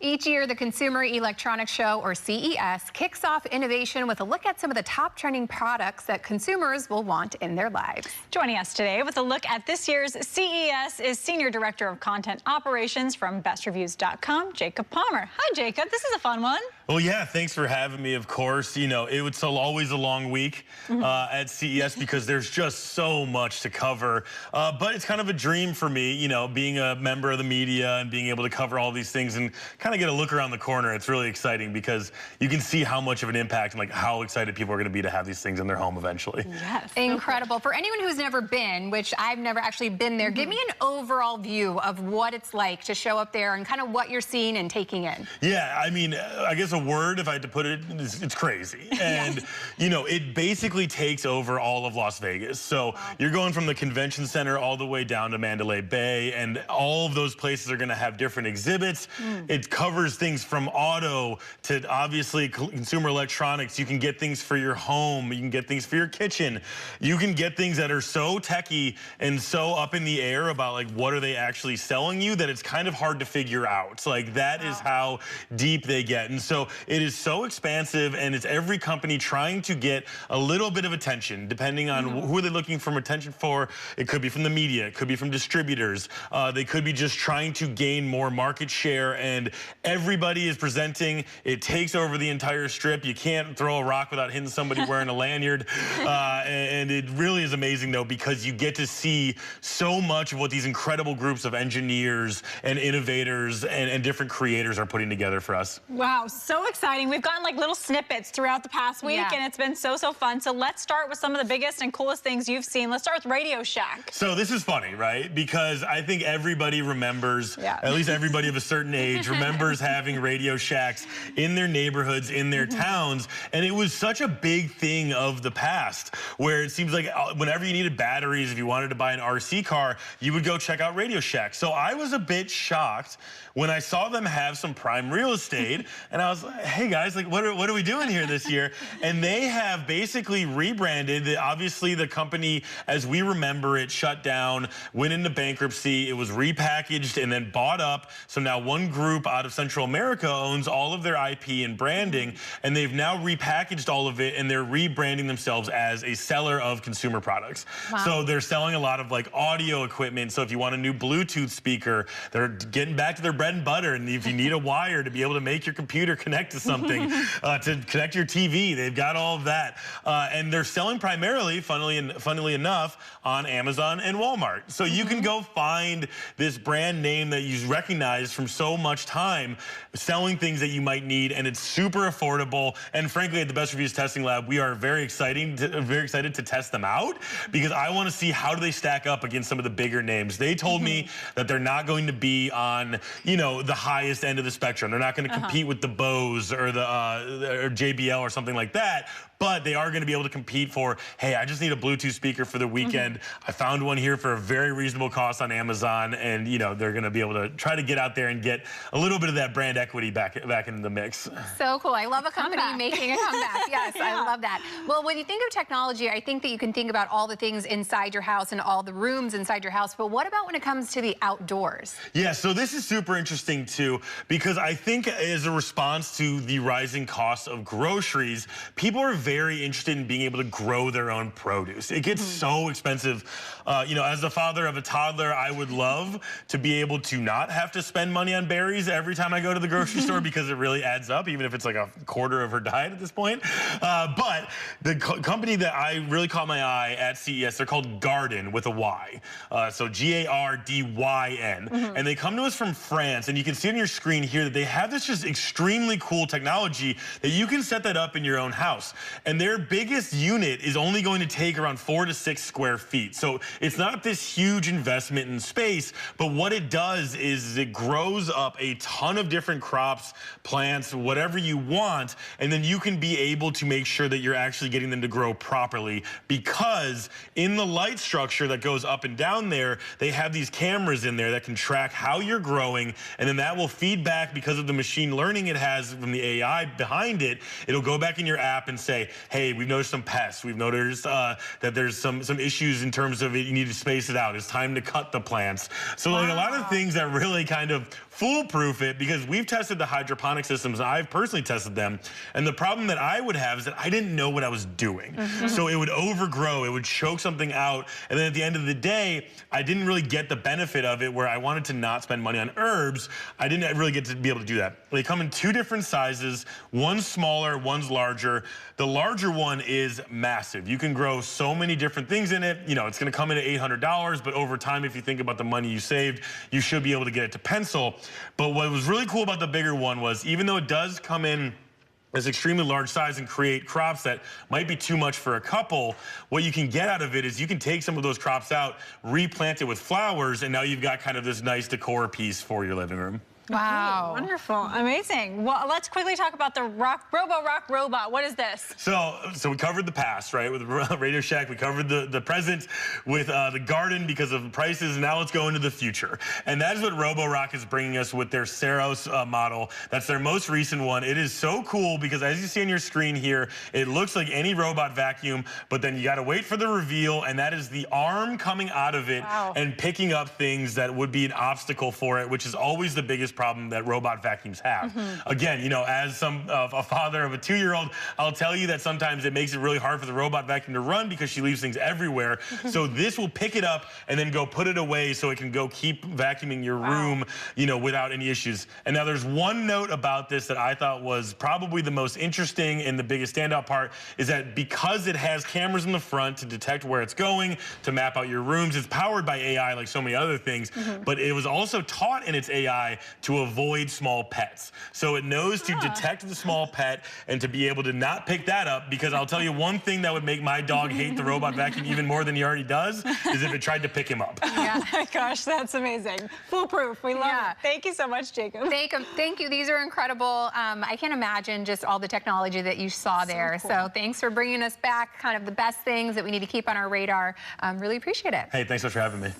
Each year, the Consumer Electronics Show, or CES, kicks off innovation with a look at some of the top trending products that consumers will want in their lives. Joining us today with a look at this year's CES is Senior Director of Content Operations from BestReviews.com, Jacob Palmer. Hi, Jacob. This is a fun one. Well, yeah, thanks for having me, of course. You know, it's always a long week at CES because there's just so much to cover. But it's kind of a dream for me, you know, being a member of the media and being able to cover all these things and kind of get a look around the corner. It's really exciting because you can see how much of an impact and like how excited people are going to be to have these things in their home eventually. Yes. Incredible. For anyone who's never been, which I've never actually been there, give me an overall view of what it's like to show up there and kind of what you're seeing and taking in. Yeah, I mean, I guess a word, if I had to put it, it's crazy. And, you know, it basically takes over all of Las Vegas. So you're going from the convention center all the way down to Mandalay Bay, and all of those places are going to have different exhibits. It covers things from auto to obviously consumer electronics. You can get things for your home. You can get things for your kitchen. You can get things that are so techy and so up in the air about like what are they actually selling you that it's kind of hard to figure out. Like that is how deep they get. And so it is so expansive, and it's every company trying to get a little bit of attention depending on who are they looking for attention for. It could be from the media, it could be from distributors, they could be just trying to gain more market share, and everybody is presenting. It takes over the entire strip. You can't throw a rock without hitting somebody wearing a lanyard, and it really is amazing though because you get to see so much of what these incredible groups of engineers and innovators and different creators are putting together for us. Wow, so exciting. We've gotten like little snippets throughout the past week, and it's been so fun. So let's start with some of the biggest and coolest things you've seen. Let's start with Radio Shack. So this is funny, right? Because I think everybody remembers, at least everybody of a certain age remembers having Radio Shacks in their neighborhoods, in their towns, and it was such a big thing of the past where it seems like whenever you needed batteries, if you wanted to buy an RC car, you would go check out Radio Shack. So I was a bit shocked when I saw them have some prime real estate, and I was like, hey guys, like what are we doing here this year? And they have basically rebranded. Obviously the company, as we remember it, shut down, went into bankruptcy. It was repackaged and then bought up. So now one group out of Central America owns all of their IP and branding, and they've now repackaged all of it, and they're rebranding themselves as a seller of consumer products. So they're selling a lot of like audio equipment. So if you want a new Bluetooth speaker, they're getting back to their bread and butter. And if you need a wire to be able to make your computer connect to something, to connect your TV, they've got all of that. And they're selling primarily, funnily enough, on Amazon and Walmart. So you can go find this brand name that you recognize from so much time selling things that you might need, and it's super affordable. And frankly, at the Best Reviews Testing Lab, we are very excited to test them out because I want to see how do they stack up against some of the bigger names. They told me that they're not going to be on, you know, the highest end of the spectrum. They're not going to compete with the Bose or the or JBL or something like that, but they are going to be able to compete for, hey, I just need a Bluetooth speaker for the weekend. I found one here for a very reasonable cost on Amazon, and you know they're going to be able to try to get out there and get a little bit of that brand equity back into the mix. So cool. I love a company making a comeback. Yes, I love that. Well, when you think of technology, I think that you can think about all the things inside your house and all the rooms inside your house, but what about when it comes to the outdoors? Yeah, so this is super interesting too, because I think as a response to the rising cost of groceries, people are very interested in being able to grow their own produce. It gets so expensive. You know, as the father of a toddler, I would love to be able to not have to spend money on berries every time I go to the grocery store because it really adds up, even if it's like a quarter of her diet at this point. But the company that I really caught my eye at CES, they're called Garden with a Y. So Gardyn. And they come to us from France, and you can see on your screen here that they have this just extremely cool technology that you can set that up in your own house. And their biggest unit is only going to take around 4 to 6 square feet. So it's not this huge investment in space, but what it does is it grows up a ton of different crops, plants, whatever you want, and then you can be able to make sure that you're actually getting them to grow properly, because in the light structure that goes up and down there, they have these cameras in there that can track how you're growing, and then that will feed back because of the machine learning it has from the AI behind it. It'll go back in your app and say, hey, we've noticed some pests. We've noticed that there's some issues in terms of it. You need to space it out. It's time to cut the plants. So like a lot of things that really kind of foolproof it, because we've tested the hydroponic systems. I've personally tested them. And the problem that I would have is that I didn't know what I was doing. So it would overgrow, it would choke something out. And then at the end of the day, I didn't really get the benefit of it, where I wanted to not spend money on herbs. I didn't really get to be able to do that. They come in 2 different sizes. One's smaller, one's larger. The larger one is massive. You can grow so many different things in it. You know, it's gonna come in at $800, but over time, if you think about the money you saved, you should be able to get it to pencil. But what was really cool about the bigger one was, even though it does come in this extremely large size and create crops that might be too much for a couple, what you can get out of it is you can take some of those crops out, replant it with flowers, and now you've got kind of this nice decor piece for your living room. Wow. Okay, wonderful. Amazing. Well, let's quickly talk about the Robo-Rock robot. What is this? So we covered the past, right, with Radio Shack. We covered the present with the garden because of prices. And now let's go into the future. And that is what Robo-Rock is bringing us with their Saros model. That's their most recent one. It is so cool because, as you see on your screen here, it looks like any robot vacuum, but then you got to wait for the reveal, and that is the arm coming out of it and picking up things that would be an obstacle for it, which is always the biggest problem that robot vacuums have. Again, you know, as a father of a 2-year-old, I'll tell you that sometimes it makes it really hard for the robot vacuum to run because she leaves things everywhere. So this will pick it up and then go put it away so it can go keep vacuuming your room, you know, without any issues. And now there's one note about this that I thought was probably the most interesting and the biggest standout part, is that because it has cameras in the front to detect where it's going, to map out your rooms, it's powered by AI like so many other things, but it was also taught in its AI to avoid small pets. So it knows to detect the small pet and to be able to not pick that up, because I'll tell you one thing that would make my dog hate the robot vacuum even more than he already does is if it tried to pick him up. Yeah. Oh my gosh, that's amazing. Foolproof. We love it. Thank you so much, Jacob. Thank you. These are incredible. I can't imagine just all the technology that you saw there. Cool. So thanks for bringing us back kind of the best things that we need to keep on our radar. Really appreciate it. Hey, thanks so much for having me.